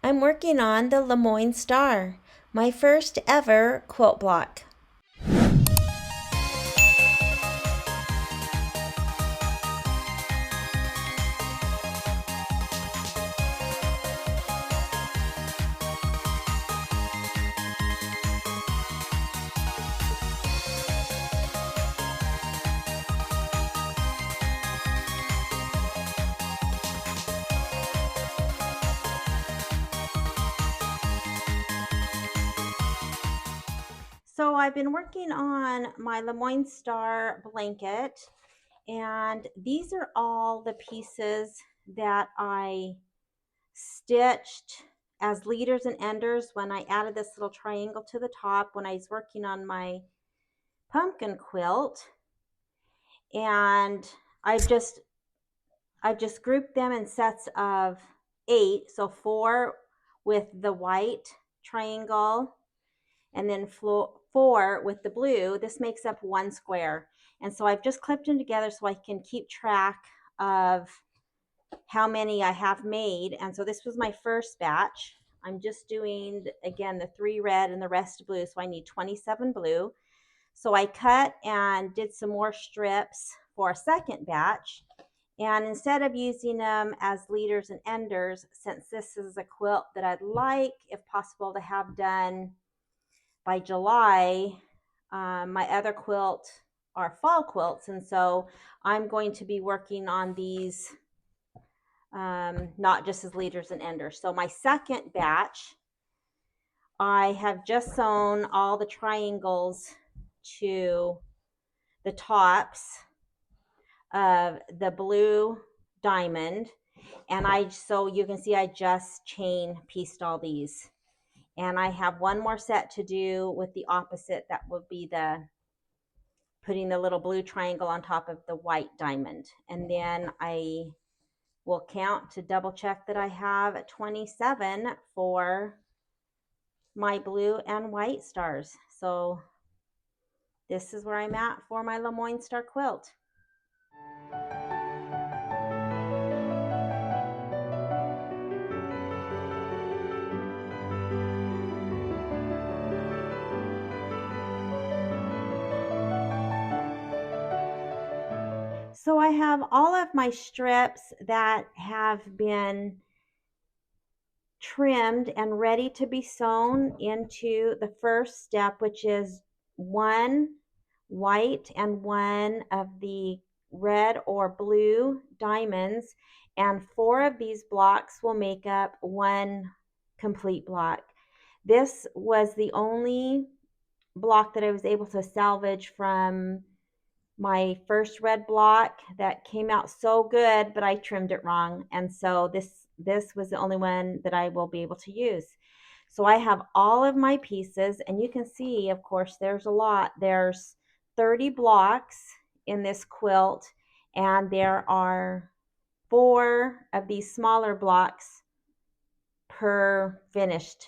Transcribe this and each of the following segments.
I'm working on the Lemoyne Star, my first ever quilt block. So I've been working on my Lemoyne Star blanket, and these are all the pieces that I stitched as leaders and enders when I added this little triangle to the top when I was working on my pumpkin quilt. And I've just grouped them in sets of 8, so 4 with the white triangle, and then 4 with the blue. This makes up 1 square. And so I've just clipped them together so I can keep track of how many I have made. And so this was my first batch. I'm just doing, again, the 3 red and the rest blue, so I need 27 blue. So I cut and did some more strips for a second batch. And instead of using them as leaders and enders, since this is a quilt that I'd like, if possible, to have done by July, my other quilt are fall quilts, and so I'm going to be working on these not just as leaders and enders. So my second batch, I have just sewn all the triangles to the tops of the blue diamond, and so you can see I just chain pieced all these. And I have one more set to do with the opposite. That would be putting the little blue triangle on top of the white diamond. And then I will count to double check that I have 27 for my blue and white stars. So this is where I'm at for my Lemoyne Star quilt. So I have all of my strips that have been trimmed and ready to be sewn into the first step, which is 1 white and 1 of the red or blue diamonds, and 4 of these blocks will make up 1 complete block. This was the only block that I was able to salvage from my first red block that came out so good, but I trimmed it wrong. And so this was the only one that I will be able to use. So I have all of my pieces, and you can see, of course, there's a lot. There's 30 blocks in this quilt, and there are 4 of these smaller blocks per finished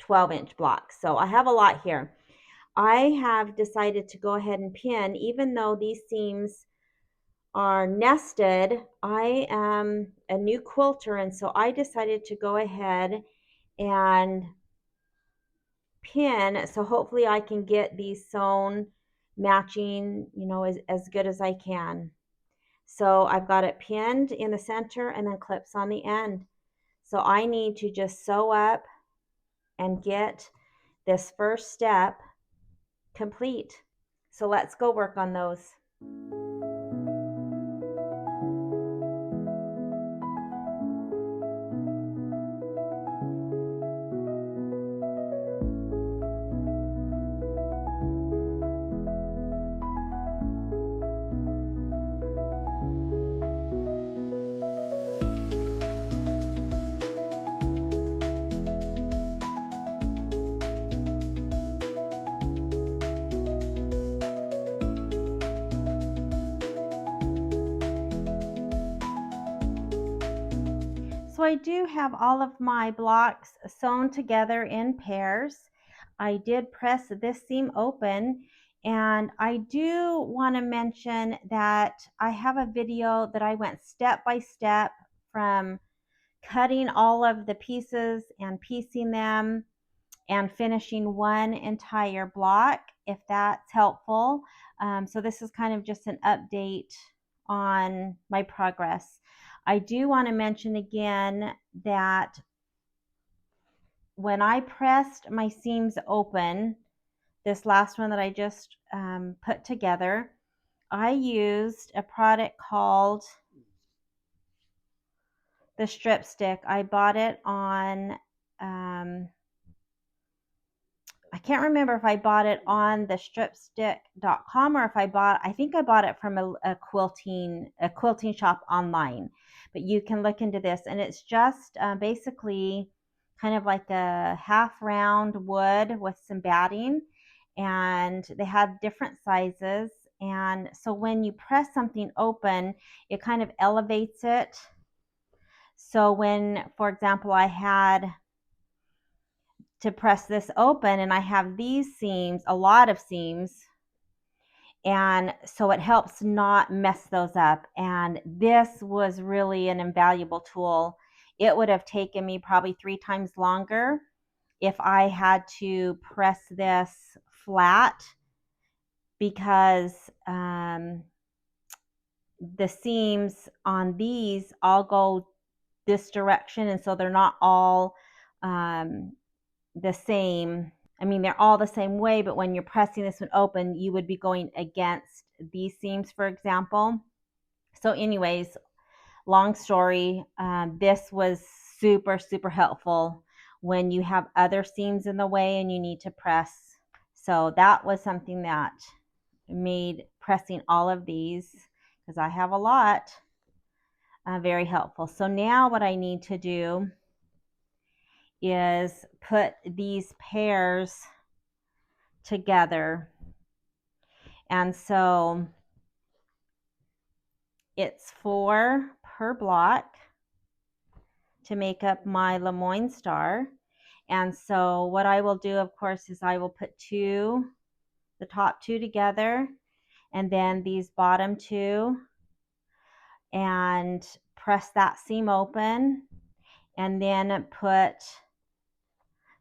12-inch block. So I have a lot here. I have decided to go ahead and pin, even though these seams are nested. I am a new quilter, and so I decided to go ahead and pin, so hopefully I can get these sewn matching, as good as I can. So I've got it pinned in the center and then clips on the end. So I need to just sew up and get this first step complete. So let's go work on those. So I do have all of my blocks sewn together in pairs. I did press this seam open, and I do want to mention that I have a video that I went step by step from cutting all of the pieces and piecing them and finishing one entire block, if that's helpful. So this is kind of just an update on my progress. I do want to mention again that when I pressed my seams open, this last one that I just put together, I used a product called the Strip Stick. I bought it on I can't remember if I bought it on the stripstick.com or if I think I bought it from a quilting shop online. But you can look into this, and it's just basically kind of like a half round wood with some batting, and they have different sizes. And so when you press something open, it kind of elevates it. So when, for example, I had to press this open and I have these seams, a lot of seams, and so it helps not mess those up. And this was really an invaluable tool. It would have taken me probably 3 times longer if I had to press this flat, because the seams on these all go this direction, and so they're not all the same. I mean, they're all the same way, but when you're pressing this one open, you would be going against these seams, for example. So anyways, long story, this was super, super helpful when you have other seams in the way and you need to press. So that was something that made pressing all of these, because I have a lot, very helpful. So now what I need to do is put these pairs together. And so it's 4 per block to make up my Lemoyne Star. And so what I will do, of course, is I will put the top 2 together, and then these bottom 2, and press that seam open, and then put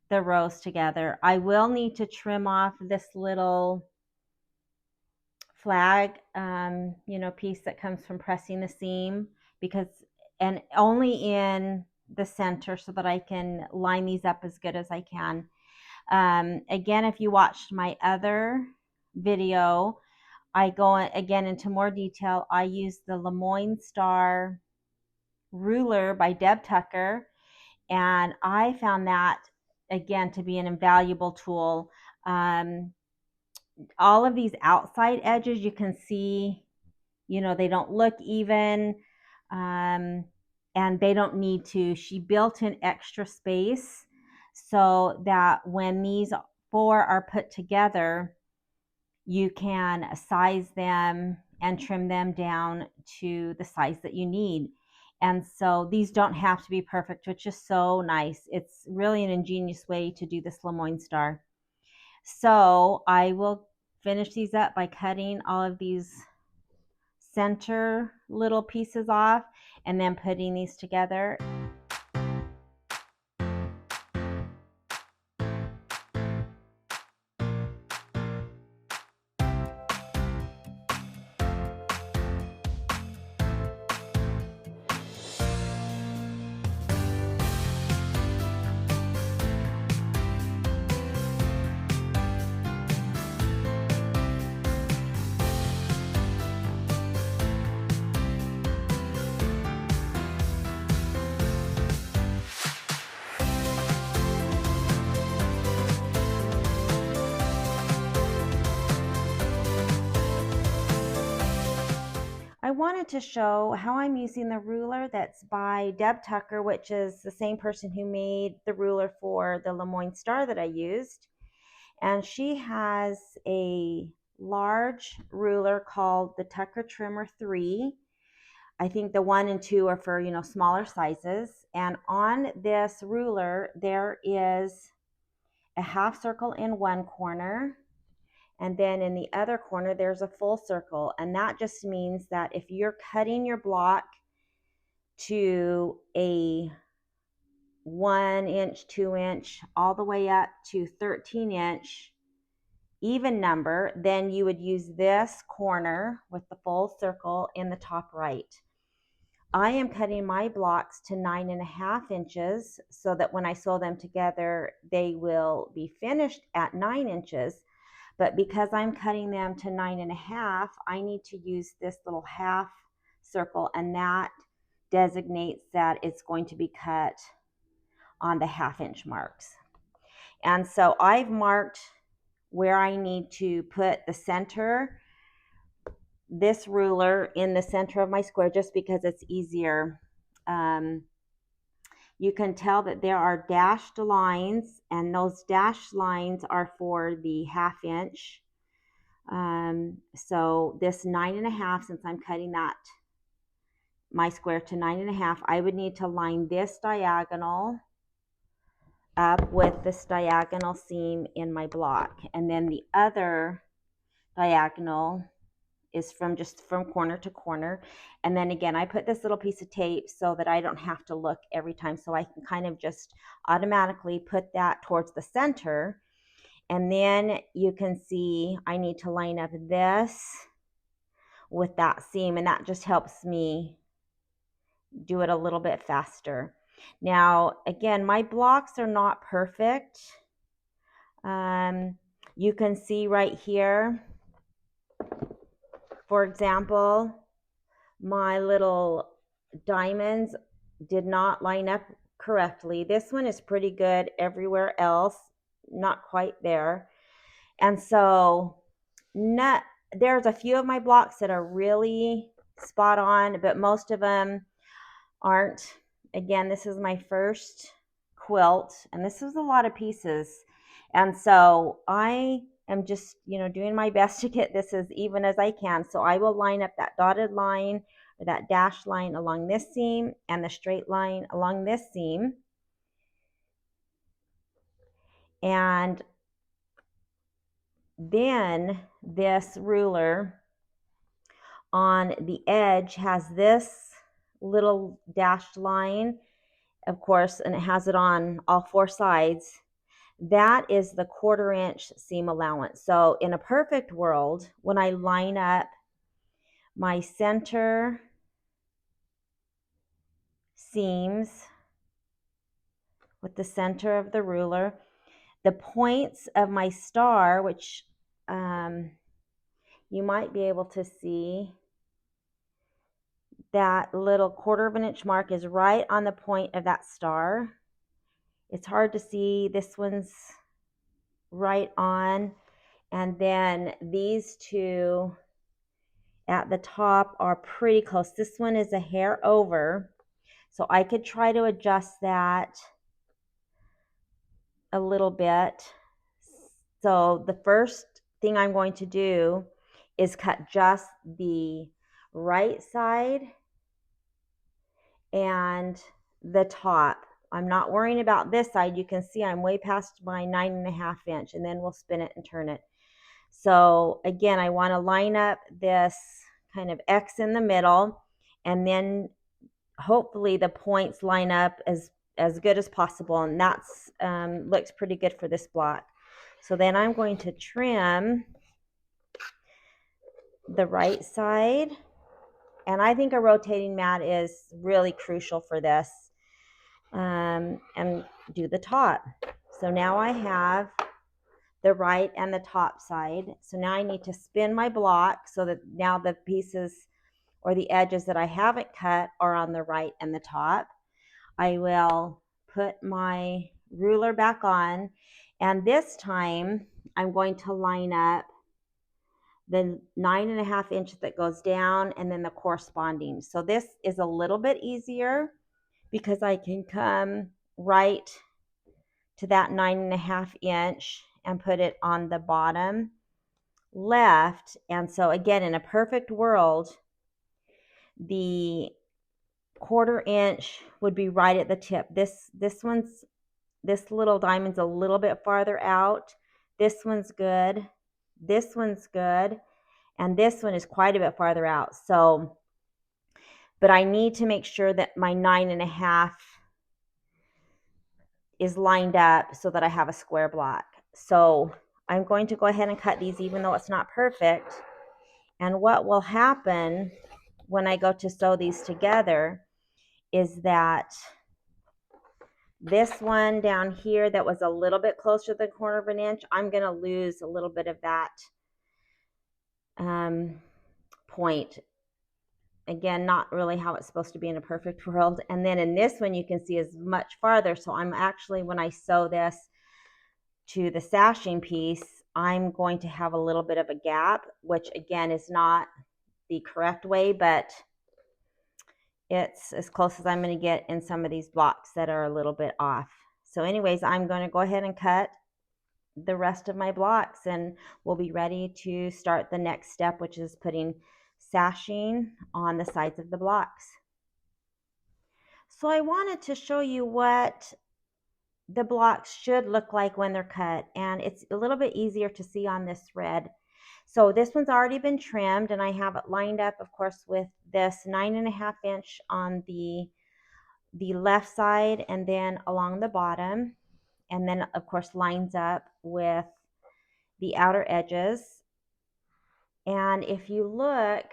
the rows together. I will need to trim off this little flag, piece that comes from pressing the seam, and only in the center, so that I can line these up as good as I can. Again, if you watched my other video, I go again into more detail. I use the Lemoyne Star ruler by Deb Tucker, and I found that again to be an invaluable tool. All of these outside edges, you can see, they don't look even, and they don't need to. She built in extra space so that when these 4 are put together, you can size them and trim them down to the size that you need. And so these don't have to be perfect, which is so nice. It's really an ingenious way to do this Lemoyne Star. So I will finish these up by cutting all of these center little pieces off and then putting these together. I wanted to show how I'm using the ruler that's by Deb Tucker, which is the same person who made the ruler for the Lemoyne Star that I used. And she has a large ruler called the Tucker Trimmer 3. I think the 1 and 2 are for, smaller sizes. And on this ruler, there is a half circle in one corner, and then in the other corner, there's a full circle. And that just means that if you're cutting your block to a 1 inch, 2 inch, all the way up to 13 inch even number, then you would use this corner with the full circle in the top right. I am cutting my blocks to 9.5 inches so that when I sew them together, they will be finished at 9 inches. But because I'm cutting them to 9.5, I need to use this little half circle, and that designates that it's going to be cut on the 1/2 inch marks. And so I've marked where I need to put the center, this ruler in the center of my square, just because it's easier. You can tell that there are dashed lines, and those dashed lines are for the 1/2 inch. So this 9.5, since I'm cutting that my square to 9.5, I would need to line this diagonal up with this diagonal seam in my block, and then the other diagonal is from corner to corner. And then again, I put this little piece of tape so that I don't have to look every time, so I can kind of just automatically put that towards the center. And then you can see I need to line up this with that seam, and that just helps me do it a little bit faster. Now, again, my blocks are not perfect. You can see right here, for example, my little diamonds did not line up correctly. This one is pretty good everywhere else, not quite there. And so there's a few of my blocks that are really spot on, but most of them aren't. Again, this is my first quilt, and this is a lot of pieces. And so I am just, doing my best to get this as even as I can. So I will line up that dotted line or that dashed line along this seam and the straight line along this seam. And then this ruler on the edge has this little dashed line, of course, and it has it on all 4 sides. That is the 1/4 inch seam allowance. So in a perfect world, when I line up my center seams with the center of the ruler, the points of my star, which you might be able to see, that little 1/4 inch mark is right on the point of that star. It's hard to see. This one's right on. And then these two at the top are pretty close. This one is a hair over. So I could try to adjust that a little bit. So the first thing I'm going to do is cut just the right side and the top. I'm not worrying about this side. You can see I'm way past my 9.5 inch, and then we'll spin it and turn it. So again, I want to line up this kind of X in the middle, and then hopefully the points line up as good as possible, and that's looks pretty good for this block. So then I'm going to trim the right side, and I think a rotating mat is really crucial for this, and do the top. So now I have the right and the top side. So now I need to spin my block so that now the pieces or the edges that I haven't cut are on the right and the top. I will put my ruler back on, and this time I'm going to line up the 9.5 inches that goes down and then the corresponding. So this is a little bit easier because I can come right to that 9.5 inch and put it on the bottom left. And so again, in a perfect world, the 1/4 inch would be right at the tip. This little diamond's a little bit farther out. This one's good. This one's good. And this one is quite a bit farther out. So, but I need to make sure that my 9.5 is lined up so that I have a square block. So I'm going to go ahead and cut these even though it's not perfect. And what will happen when I go to sew these together is that this one down here that was a little bit closer to the corner of an inch, I'm going to lose a little bit of that point. Again, not really how it's supposed to be in a perfect world. And then in this one, you can see is much farther. So I'm actually, when I sew this to the sashing piece, I'm going to have a little bit of a gap, which again is not the correct way, but it's as close as I'm going to get in some of these blocks that are a little bit off. So anyways, I'm going to go ahead and cut the rest of my blocks and we'll be ready to start the next step, which is putting sashing on the sides of the blocks. So I wanted to show you what the blocks should look like when they're cut, and it's a little bit easier to see on this thread. So this one's already been trimmed and I have it lined up, of course, with this 9.5 inch on the left side and then along the bottom, and then of course lines up with the outer edges. And if you look,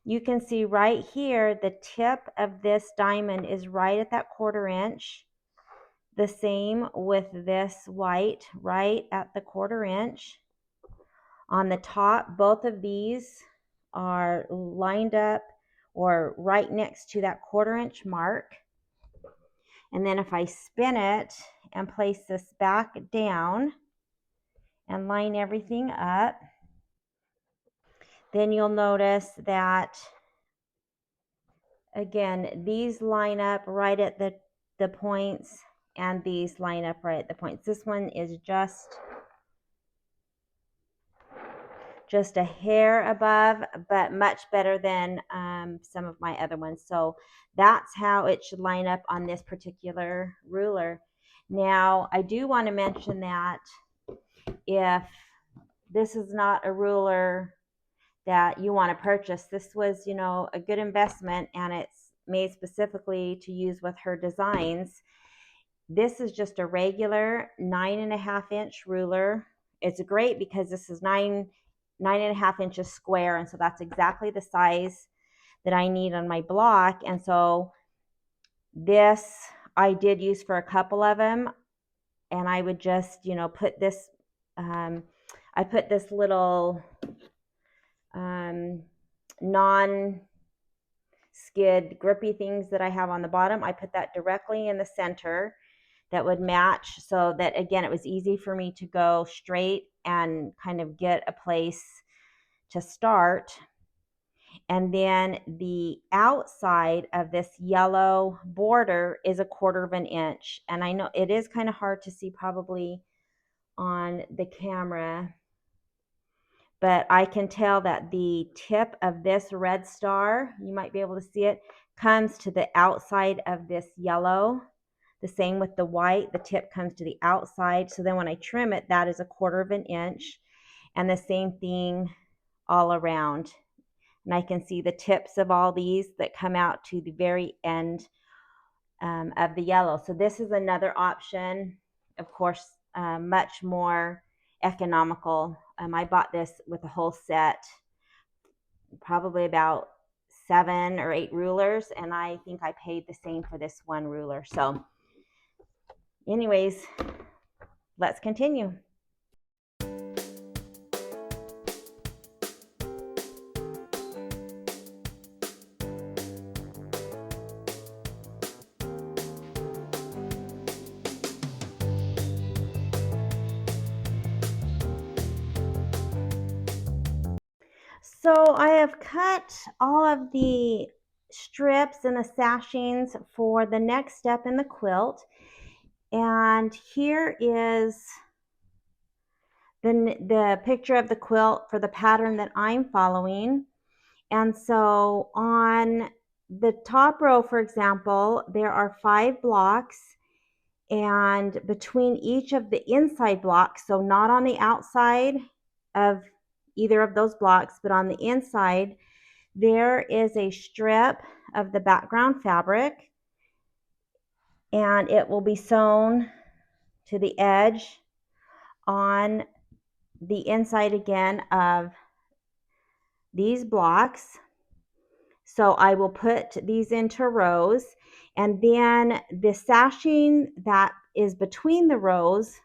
you can see right here the tip of this diamond is right at that 1/4 inch. The same with this white right at the 1/4 inch. On the top, both of these are lined up or right next to that 1/4 inch mark. And then if I spin it and place this back down and line everything up, then you'll notice that, again, these line up right at the points and these line up right at the points. This one is just a hair above, but much better than some of my other ones. So that's how it should line up on this particular ruler. Now, I do want to mention that if this is not a ruler that you want to purchase, this was, a good investment, and it's made specifically to use with her designs. This is just a regular 9.5 inch ruler. It's great because this is 9.5 inches square, and so that's exactly the size that I need on my block. And so this I did use for a couple of them, and I would just put this I put this little non-skid grippy things that I have on the bottom. I put that directly in the center that would match, so that again it was easy for me to go straight and kind of get a place to start. And then the outside of this yellow border is a 1/4 inch, and I know it is kind of hard to see probably on the camera, but I can tell that the tip of this red star, you might be able to see it, comes to the outside of this yellow. The same with the white, the tip comes to the outside. So then when I trim it, that is a 1/4 inch, and the same thing all around. And I can see the tips of all these that come out to the very end of the yellow. So this is another option, of course, much more economical. I bought this with a whole set, probably about 7 or 8 rulers, and I think I paid the same for this one ruler. So anyways, let's continue. So I have cut all of the strips and the sashings for the next step in the quilt. And here is the picture of the quilt for the pattern that I'm following. And so on the top row, for example, there are 5 blocks, and between each of the inside blocks, so not on the outside of either of those blocks, but on the inside, there is a strip of the background fabric. and it will be sewn to the edge on the inside again of these blocks. So I will put these into rows, and then the sashing that is between the rows,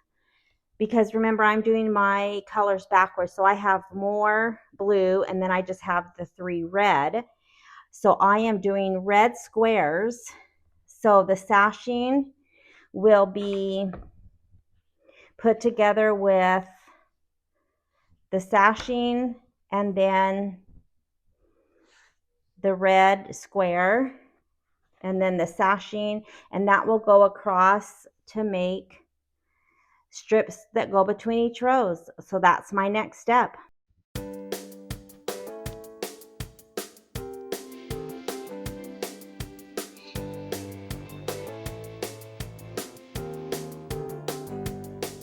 because remember I'm doing my colors backwards, so I have more blue and then I just have the 3 red. So I am doing red squares. So the sashing will be put together with the sashing and then the red square and then the sashing, and that will go across to make strips that go between each rows. So that's my next step.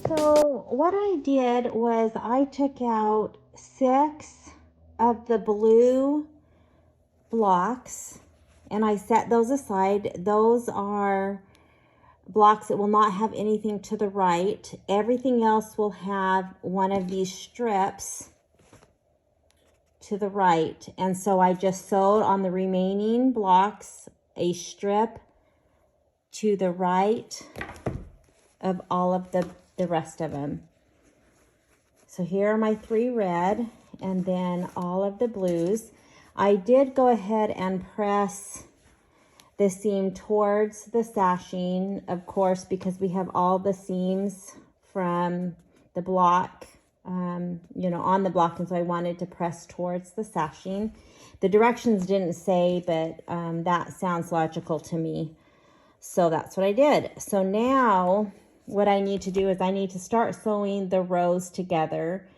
So what I did was I took out 6 of the blue blocks and I set those aside. Those are blocks that will not have anything to the right. Everything else will have one of these strips to the right. And so I just sewed on the remaining blocks a strip to the right of all of the rest of them. So here are my 3 red and then all of the blues. I did go ahead and press the seam towards the sashing, of course, because we have all the seams from the block, you know, on the block, and so I wanted to press towards the sashing. The directions didn't say, but that sounds logical to me. So that's what I did. So now what I need to do is I need to start sewing the rows together.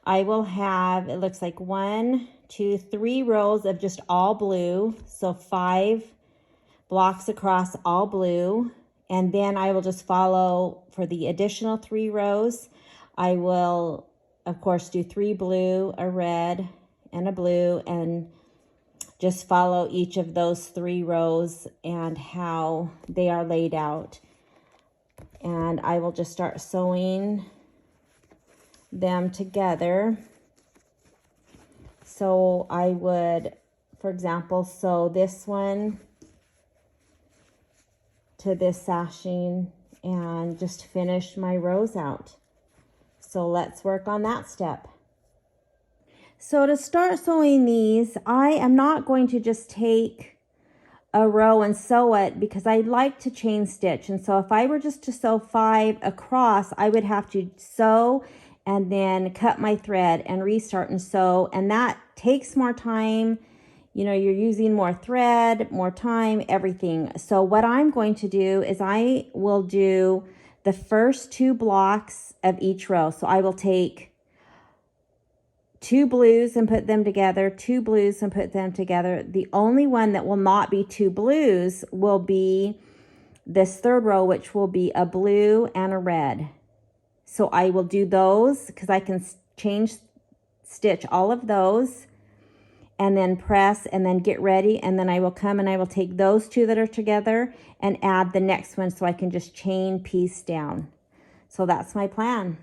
I will have, it looks like 1, 2, 3 rows of just all blue. So 5 blocks across all blue. And then I will just follow for the additional 3 rows. I will, of course, do 3 blue, a red, and a blue, and just follow each of those 3 rows and how they are laid out. And I will just start sewing them together. So I would, for example, sew this one to this sashing and just finish my rows out. So let's work on that step. So to start sewing these, I am not going to just take a row and sew it because I like to chain stitch. And so if I were just to sew 5 across, I would have to sew and then cut my thread and restart and sew. And that takes more time. You know, you're using more thread, more time, everything. So what I'm going to do is I will do the first 2 blocks of each row. So I will take 2 blues and put them together, 2 blues and put them together. The only one that will not be 2 blues will be this 3rd row, which will be a blue and a red. So I will do those because I can change stitch all of those and then press and then get ready, and then I will come and I will take those 2 that are together and add the next one so I can just chain piece down. So that's my plan.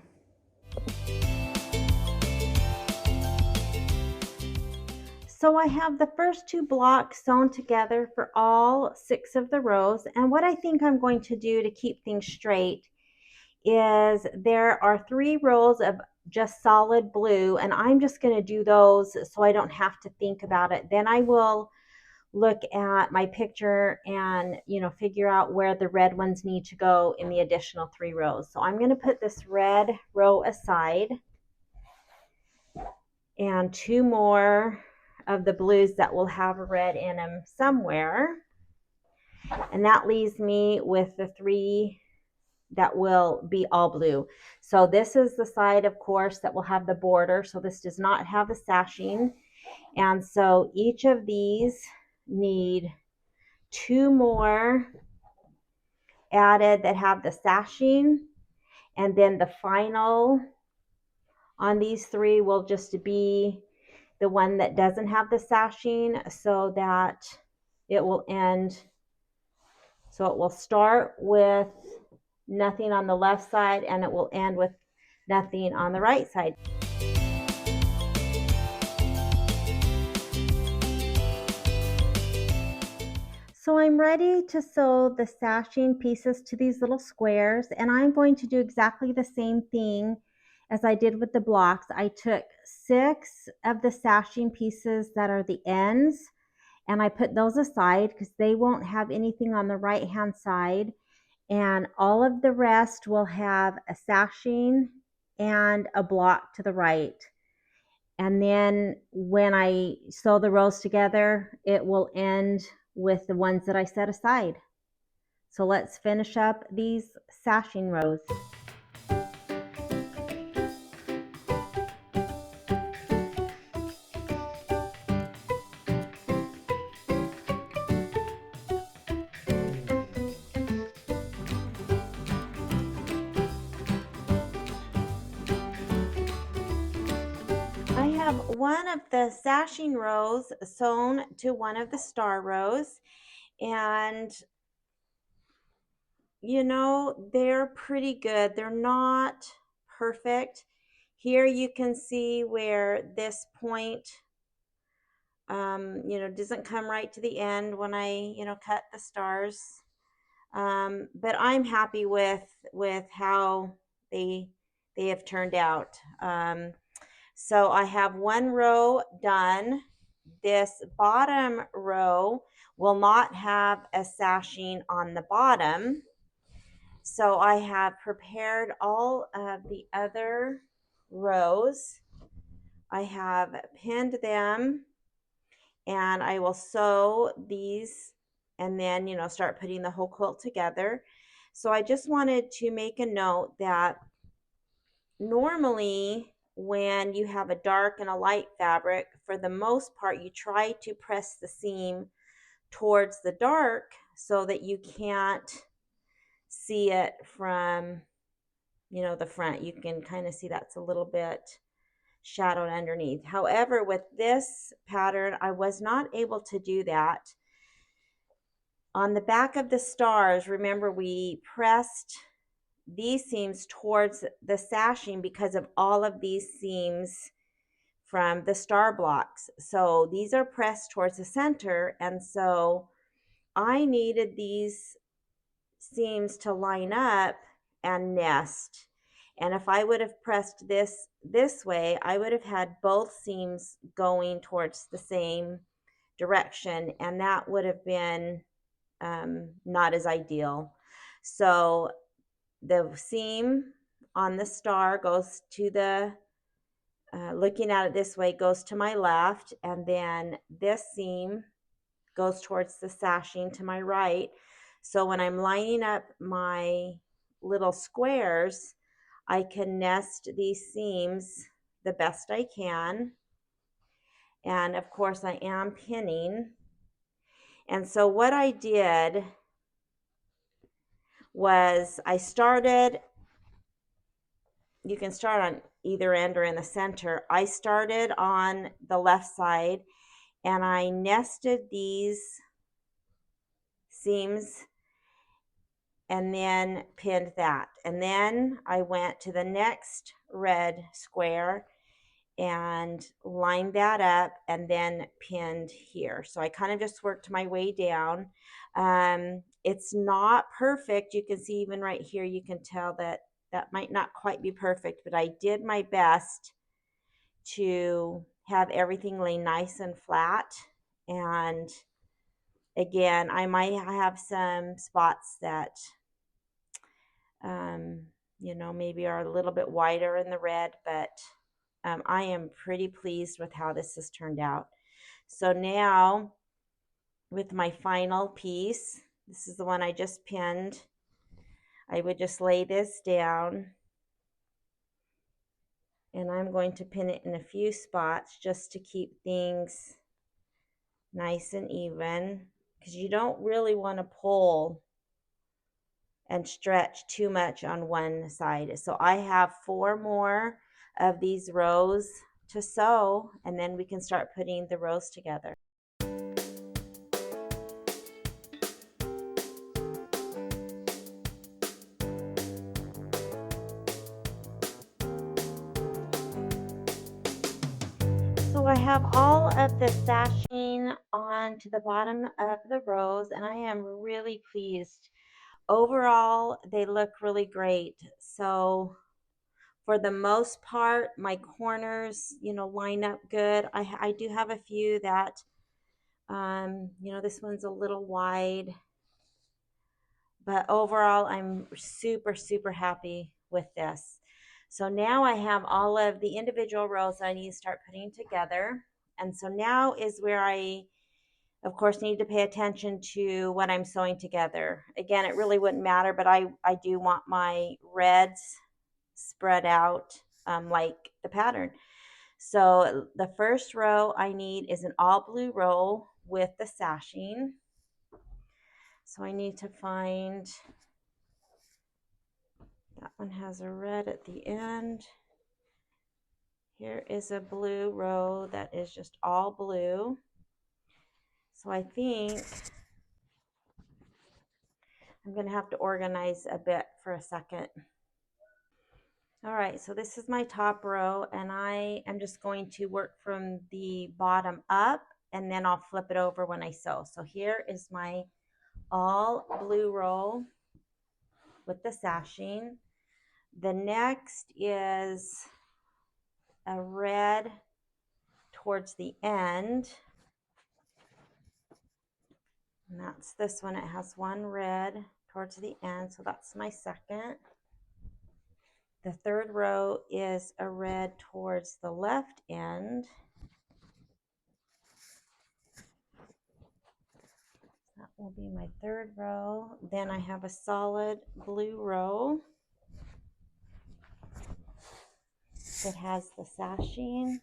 So I have the first 2 blocks sewn together for all 6 of the rows, and what I think I'm going to do to keep things straight is there are 3 rows of just solid blue, and I'm just going to do those so I don't have to think about it. Then I will look at my picture and, you know, figure out where the red ones need to go in the additional 3 rows. So I'm going to put this red row aside and 2 more of the blues that will have red in them somewhere. And that leaves me with the 3 that will be all blue. So this is the side, of course, that will have the border. So this does not have the sashing. And so each of these need 2 more added that have the sashing. And then the final on these 3 will just be the one that doesn't have the sashing, so that it will end So it will start with nothing on the left side and it will end with nothing on the right side. So I'm ready to sew the sashing pieces to these little squares, and I'm going to do exactly the same thing as I did with the blocks. I took 6 of the sashing pieces that are the ends, and I put those aside because they won't have anything on the right hand side, and all of the rest will have a sashing and a block to the right. And then when I sew the rows together, it will end with the ones that I set aside. So let's finish up these sashing rows. I have one of the sashing rows sewn to one of the star rows, and you know, they're pretty good. They're not perfect. Here you can see where this point doesn't come right to the end when I, cut the stars. But I'm happy with how they they have turned out. So I have one row done. This bottom row will not have a sashing on the bottom. So I have prepared all of the other rows. I have pinned them, and I will sew these and then, start putting the whole quilt together. So I just wanted to make a note that normally when you have a dark and a light fabric, for the most part, you try to press the seam towards the dark so that you can't see it from, the front. You can kind of see that's a little bit shadowed underneath. However, with this pattern, I was not able to do that. On the back of the stars, remember we pressed these seams towards the sashing because of all of these seams from the star blocks. So these are pressed towards the center, and so I needed these seams to line up and nest. And if I would have pressed this way, I would have had both seams going towards the same direction, and that would have been not as ideal. So the seam on the star goes to the, looking at it this way, goes to my left, and then this seam goes towards the sashing to my right. So when I'm lining up my little squares, I can nest these seams the best I can. And of course I am pinning. And so what I did was I started, you can start on either end or in the center. I started on the left side and I nested these seams and then pinned that. And then I went to the next red square and lined that up and then pinned here. So I kind of just worked my way down. It's not perfect. You can see even right here, you can tell that that might not quite be perfect, but I did my best to have everything lay nice and flat. And again, I might have some spots that maybe are a little bit wider in the red, but I am pretty pleased with how this has turned out. So now with my final piece, this is the one I just pinned, I would just lay this down and I'm going to pin it in a few spots just to keep things nice and even, because you don't really want to pull and stretch too much on one side. So I have 4 more of these rows to sew, and then we can start putting the rows together. So I have all of the sashing on to the bottom of the rows, and I am really pleased. Overall, they look really great. So for the most part, my corners, line up good. I do have a few that, this one's a little wide, but overall, I'm super, super happy with this. So now I have all of the individual rows that I need to start putting together. And so now is where I, of course, need to pay attention to what I'm sewing together. Again, it really wouldn't matter, but I do want my reds spread out like the pattern. So the first row I need is an all blue row with the sashing. So I need to find, that one has a red at the end. Here is a blue row that is just all blue. So I think I'm going to have to organize a bit for a second. All right, so this is my top row, and I am just going to work from the bottom up, and then I'll flip it over when I sew. So here is my all blue row with the sashing. The next is a red towards the end, and that's this one. It has one red towards the end, so that's my second. The third row is a red towards the left end. That will be my third row. Then I have a solid blue row that has the sashing.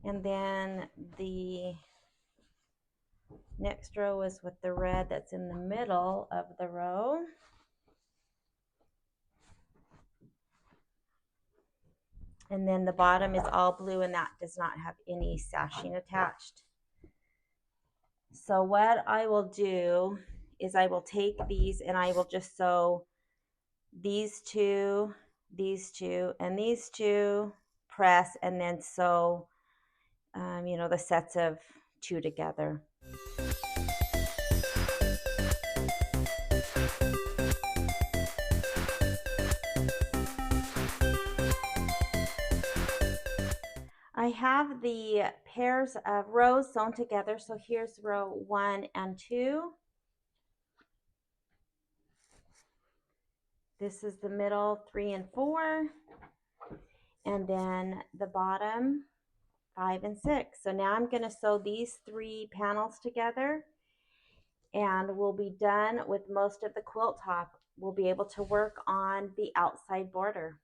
And then the next row is with the red that's in the middle of the row. And then the bottom is all blue, and that does not have any sashing attached. So what I will do is I will take these and I will just sew these two, and these two, press, and then sew, the sets of two together. I have the pairs of rows sewn together. So here's row 1 and 2. This is the middle 3 and 4. And then the bottom 5 and 6. So now I'm going to sew these 3 panels together, and we'll be done with most of the quilt top. We'll be able to work on the outside border.